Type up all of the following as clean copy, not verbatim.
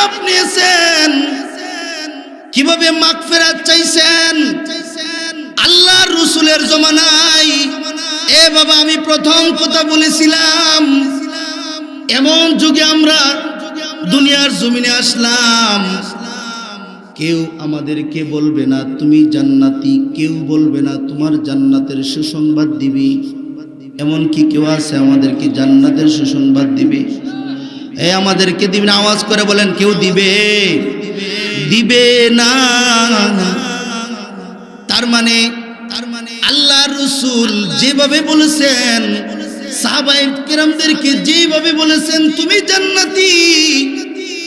মাপ নিয়েছেন, কিভাবে মাগফিরাত চাইছেন আল্লাহর রাসূলের জমানায়। এ বাবা, আমি প্রথম কথা বলেছিলাম, এমন যুগে আমরা দুনিয়ার জমিনে আসলাম, কেউ আমাদেরকে বলবে না তুমি জান্নাতি, কেউ বলবে না তোমার জান্নাতের সুসংবাদ দিবি। এমন কি কেউ আছে আমাদেরকে জান্নাতের সুসংবাদ দিবে? আমাদেরকে দিবে না? আওয়াজ করে বলেন, কেউ দিবে? দিবে না। তার মানে আল্লাহর রাসূল যেভাবে বলেছেন, সাহাবায়ে কেরামদেরকে যেভাবে বলেছেন তুমি জান্নাতি,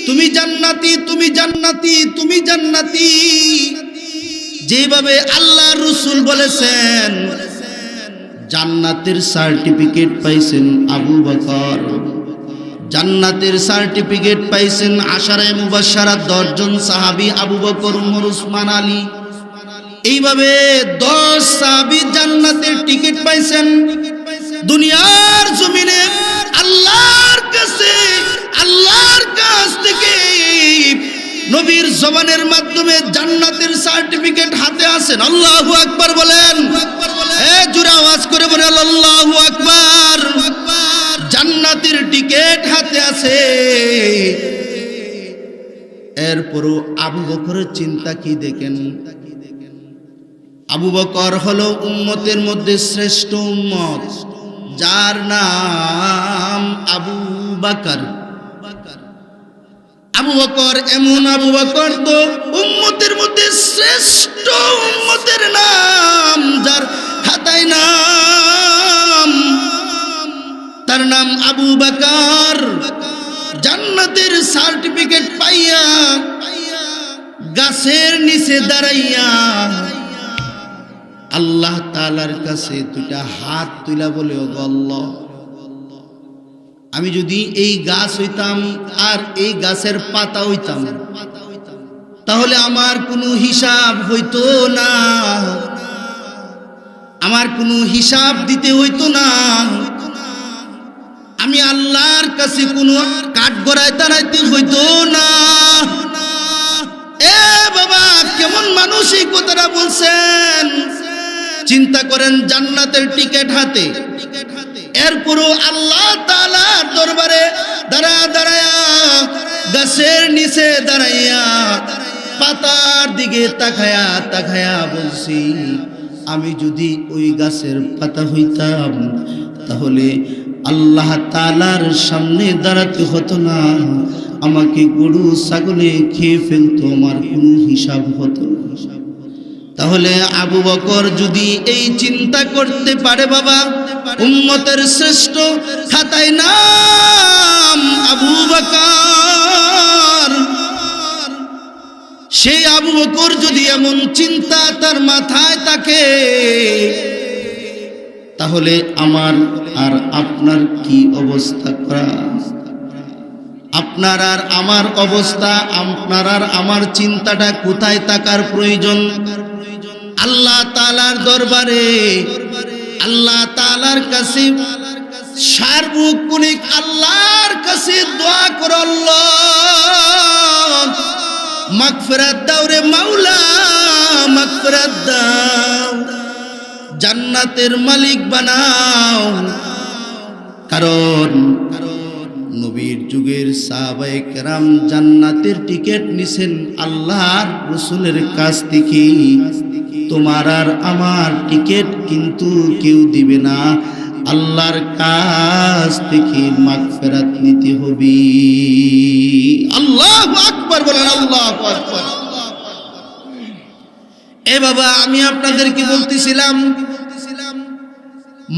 তুমি জান্নাতি, তুমি জান্নাতি, তুমি জান্নাতি, যেভাবে আল্লাহর রাসূল বলেছেন, জান্নাতের সার্টিফিকেট পাইছেন আবু বকর, জান্নাতের সার্টিফিকেট পাইছেন আশারায়ে মুবাশশারা 10 জন সাহাবী, আবু বকর, উমর, উসমান, আলী। এইভাবে 10 সাহাবী জান্নাতের টিকিট পাইছেন। দুনিয়ার জমিনে আল্লাহর কাছ থেকে নবীর জবানের মাধ্যমে জান্নাতের সার্টিফিকেট হাতে আছেন। আল্লাহু আকবার বলেন, জোরে আওয়াজ করে বলেন আল্লাহু আকবার। জান্নাতের টিকিট হাতে আছে। এরপরও আবু বকরের চিন্তা কি দেখেন। আবু বকর হলো উম্মতের মধ্যে শ্রেষ্ঠ উম্মত, যার নাম আবু বকর। আবু বকর এমন আবু বকর তো উম্মতের মধ্যে শ্রেষ্ঠ উম্মতের নাম, যার খাতায় নাম, তার নাম আবু বকর। জান্নাতের সার্টিফিকেট পাইয়া গাছের নিচে দাঁড়াইয়া আল্লাহ তাআলার কাছে দুইটা হাত তুলা বলে, ওগো আল্লাহ, আমি যদি এই গাছ হইতাম আর এই গাছের পাতা হইতাম, তাহলে আমার কোনো হিসাব হইতো না, আমার কোনো হিসাব দিতে হইতো না, আমি আল্লাহর কাছে কোনো কাঠগড়ায় দাঁড়াইতে হইতো না। এ বাবা, কেমন মানুষ এই কথাটা বলছেন। চিন্তা করেন, জান্নাতের টিকিট হাতে, এরপরও আল্লাহ তাআলার দরবারে দাঁড়ায়া গাছের নিচে দাঁড়াইয়া পাতার দিকে তাকায়া বলছি, আমি যদি ওই গাছের পাতা হইতাম তাহলে আল্লাহ তাআলার সামনে দাঁড়াতে হতো না, আমাকে গরু ছাগলে খেয়ে ফেলতো, আমার কোনো হিসাব হতো না। তাহলে আবু বকর যদি এই চিন্তা করতে পারে, বাবা, উম্মতের শ্রেষ্ঠ খাতায় নাম আবু বকর, সেই আবু বকর যদি এমন চিন্তা তার মাথায় থাকে, তাহলে আমার আর আপনার কি অবস্থা করা? আপনার আর আমার অবস্থা, আপনার আর আমার চিন্তাটা কোথায় থাকার প্রয়োজন? আল্লাহ তাআলার দরবারে, আল্লাহ তাআলার কাছে, সার্বক্ষণিক আল্লাহর কাছে দোয়া করো, আল্লাহ মাগফিরাত দাও রে মাওলা, মাগফিরাত দাও, জান্নাতের মালিক বানাও। কারণ নবীর যুগের সাহাবায়ে কেরাম জান্নাতের টিকিট নিছেন আল্লাহর রাসূলের কাছ থেকে। তোমার আর আমার টিকিট কিন্তু কেউ দিবে না, আল্লাহর কাছ থেকে মাগফিরাত নিতে হবে। আল্লাহু আকবার বলেন, আল্লাহু আকবার। এ বাবা, আমি আপনাদেরকে বলতেছিলাম,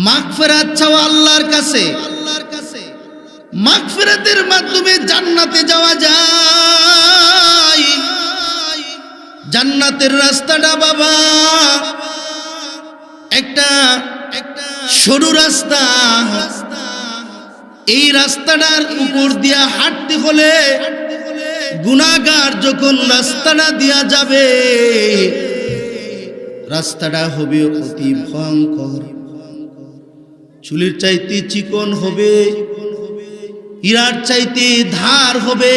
মাগফিরাত চাওয়া আল্লাহর কাছে, মাগফিরাতের মাধ্যমে জান্নাতে যাওয়া যায়। জান্নাতের রাস্তাটা বাবা একটা সরু রাস্তা, এই রাস্তাটার উপর দিয়া হাঁটতে হলে গুনাহগার যখন রাস্তাটা দিয়া যাবে, রাস্তাটা হবে অতি ভয়ঙ্কর, চুলের চাইতে চিকন হবে, হীরার চাইতে ধার হবে,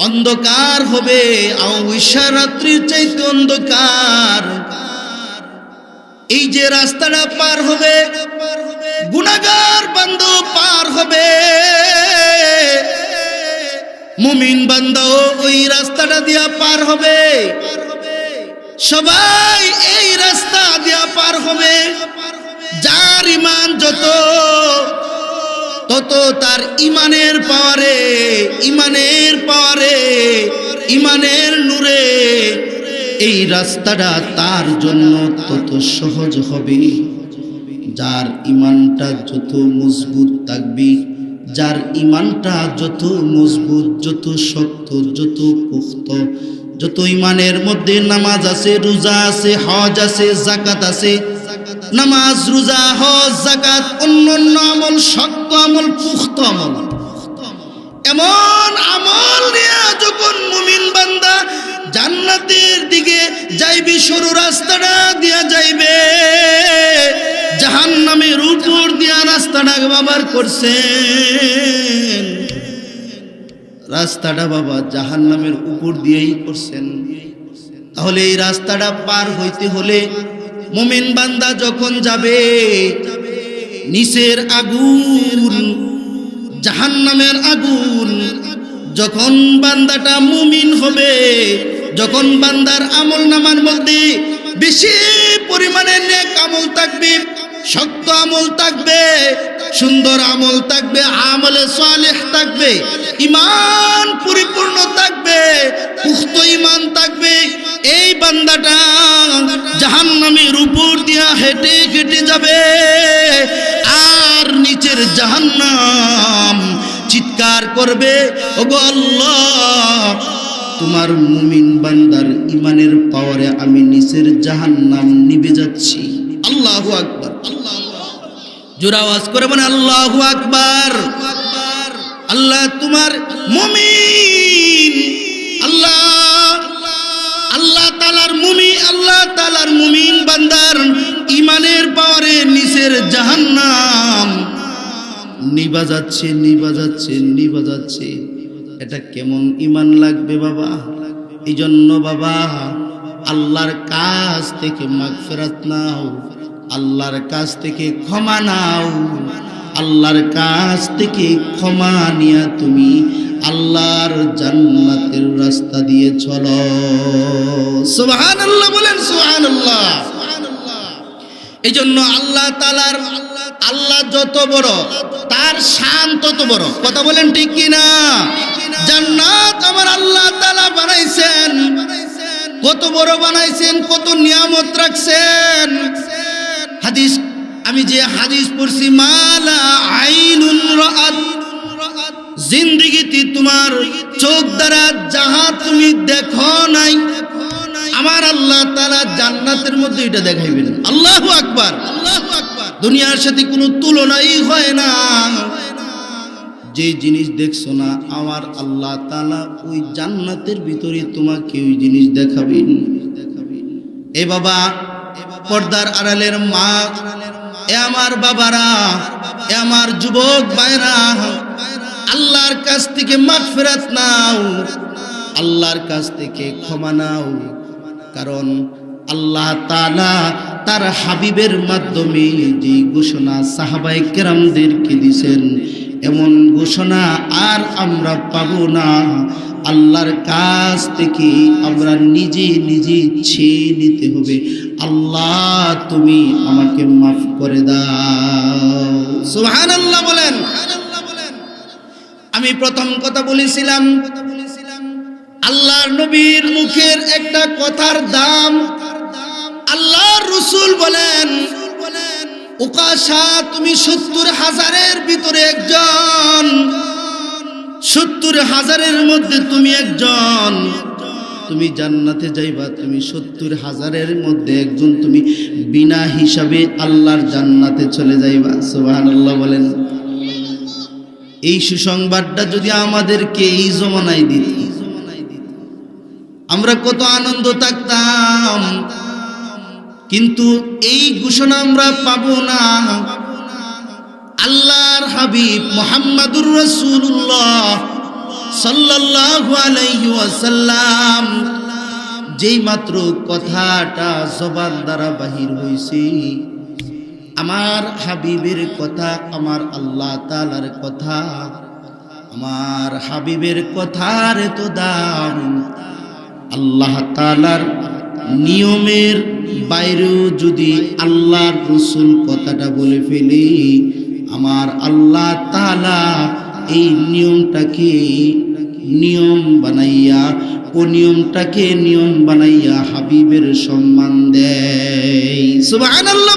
অন্ধকার হবে, অমাবস্যা রাত্রির চাইতে অন্ধকার। এই যে রাস্তাটা পার হবে, গুনাহগার বান্দা পার হবে, মুমিন বান্দাও ওই রাস্তাটা দিয়া পার হবে। সবাই এই রাস্তা দিয়া পার হবে। যার ঈমান যত, তত তার ঈমানের পাওয়ারে, ঈমানের পাওয়ারে, ঈমানের নূরে এই রাস্তাটা তার জন্য তত সহজ হবে। যার ঈমানটা যত মজবুত থাকবে, যার ঈমানটা যত মজবুত, যত শক্ত, যত পুখ্ত, যত ঈমানের মধ্যে নামাজ আছে, রোজা আছে, হজ আছে, যাকাত আছে, নামাজ, রোজা, হজ, যাকাত, অন্যান্য আমল, শক্ত আমল, পুখ্ত আমল, এমন আমল নিয়ে যখন মুমিন বান্দা জান্নাতের দিকে যাইবে, সরু রাস্তাটা দিয়া যাইবে, জাহান্নামের উপর দিয়া রাস্তাটা ব্যবহার করছেন, রাস্তাটা বাবা জাহান্নামের উপর দিয়েই করছেন। তাহলে এই রাস্তাটা পার হইতে হলে মুমিন বান্দা যখন যাবে, নিচের আগুন, জাহান্নামের আগুন, যখন বান্দাটা মুমিন হবে, যখন বান্দার আমল নামার মধ্যে বেশি পরিমাণে নেক আমল থাকবে, শক্ত আমল থাকবে, সুন্দর আমল থাকবে, আমলে সালেহ থাকবে, ঈমান পরিপূর্ণ থাকবে, পুখ্ত ঈমান থাকবে, এই বান্দাটা জাহান্নামের উপর দিয়া হেঁটে হেঁটে যাবে। আর নিচের জাহান্নাম চিৎকার করবে, ওগো আল্লাহ, তোমার মুমিন বান্দার ঈমানের পাওয়ারে আমি নিচের জাহান্নাম নিভে যাচ্ছি। আল্লাহু আকবার। জোরে আওয়াজ করে বলেন আল্লাহু আকবার। আল্লাহ তোমার মুমিন, আল্লাহ তাআলার মুমিন বান্দার ঈমানের পাওয়ারে নিচের জাহান্নাম নিভা যাচ্ছে, নিভা যাচ্ছে, নিভা যাচ্ছে। এটা কেমন ঈমান লাগবে বাবা? এই জন্য বাবা আল্লাহর কাছ থেকে মাগফিরাত নাও, আল্লাহর কাছ থেকে ক্ষমা নাও, আল্লাহর কাছ থেকে ক্ষমা নিয়া তুমি আল্লাহর জান্নাতের রাস্তা দিয়ে চলো। সুবহানাল্লাহ বলেন, সুবহানাল্লাহ। এই জন্য আল্লাহ তাআলার, আল্লাহ যত বড় তার শান তত বড়। কথা বলেন ঠিক কিনা? জান্নাত আমার আল্লাহ তাআলা বানাইছেন, কত বড় বানাইছেন, কত নিয়ামত রাখছেন। হাদিস, আমি যে হাদিস পড়ছি, মালা আইনুন রাআত, জিন্দেগিতে তোমার চোখ দ্বারা যাহা তুমি দেখো নাই, আমার আল্লাহ তাআলা জান্নাতের মধ্যে এটা দেখাইবেন। আল্লাহু আকবার, আল্লাহু আকবার। দুনিয়ার সাথে কোনো তুলনাই হয় না। যে জিনিস দেখছো না, আমার আল্লাহ তাআলা ওই জান্নাতের ভিতরে তোমাকে ওই জিনিস দেখাবেন। এ বাবা, পর্দার আড়ালের মা, এ আমার বাবারা, এ আমার যুবক ভাইরা, আল্লাহর কাছ থেকে মাগফিরাত নাও, আল্লাহর কাছ থেকে ক্ষমা নাও। কারণ আল্লাহ তাআলা তার হাবিবের মাধ্যমে যে ঘোষণা সাহাবায়ে কেরামদেরকে দিয়েছেন, এমন ঘোষণা আর আমরা পাবো না। আল্লাহর কাছ থেকে আমরা নিজে নিজে চেয়ে নিতে হবে, আল্লাহ তুমি আমাকে মাফ করে দাও। সুবহানাল্লাহ বলেন। আমি প্রথম কথা বলেছিলাম, আল্লাহর নবীর মুখের একটা কথার দাম। আল্লাহর রাসূল বলেন, উকাশা তুমি ৭০,০০০-এর ভিতরে একজন, ৭০,০০০-এর মধ্যে তুমি একজন, তুমি জান্নাতে যাইবা, তুমি ৭০,০০০-এর মধ্যে একজন, তুমি বিনা হিসাবে আল্লাহর জান্নাতে চলে যাইবা। সুবহানাল্লাহ বলেন। এই সুসংবাদটা যদি আমাদেরকে এই জমানায় দিত, আমরা কত আনন্দ থাকতাম। কিন্তু এই ঘোষণা আমরা পাবো না। আল্লাহর হাবিব মুহাম্মাদুর রাসূলুল্লাহ সাল্লাল্লাহু আলাইহি ওয়াসাল্লাম যেই মাত্র কথাটা জবান দ্বারা বাহির হইছে, আমার হাবিবের কথা, আমার আল্লাহ তাআলার কথা, আমার হাবিবের কথার তো দাম। আল্লাহ তাআলার নিয়মের বাইরেও যদি আল্লাহর রাসূল কথাটা বলে ফেলে, আমার আল্লাহ তাআলা এই নিয়মটাকে নিয়ম বানাইয়া, ও নিয়মটাকে নিয়ম বানাইয়া হাবিবের সম্মান দেয়। সুবহানাল্লাহ।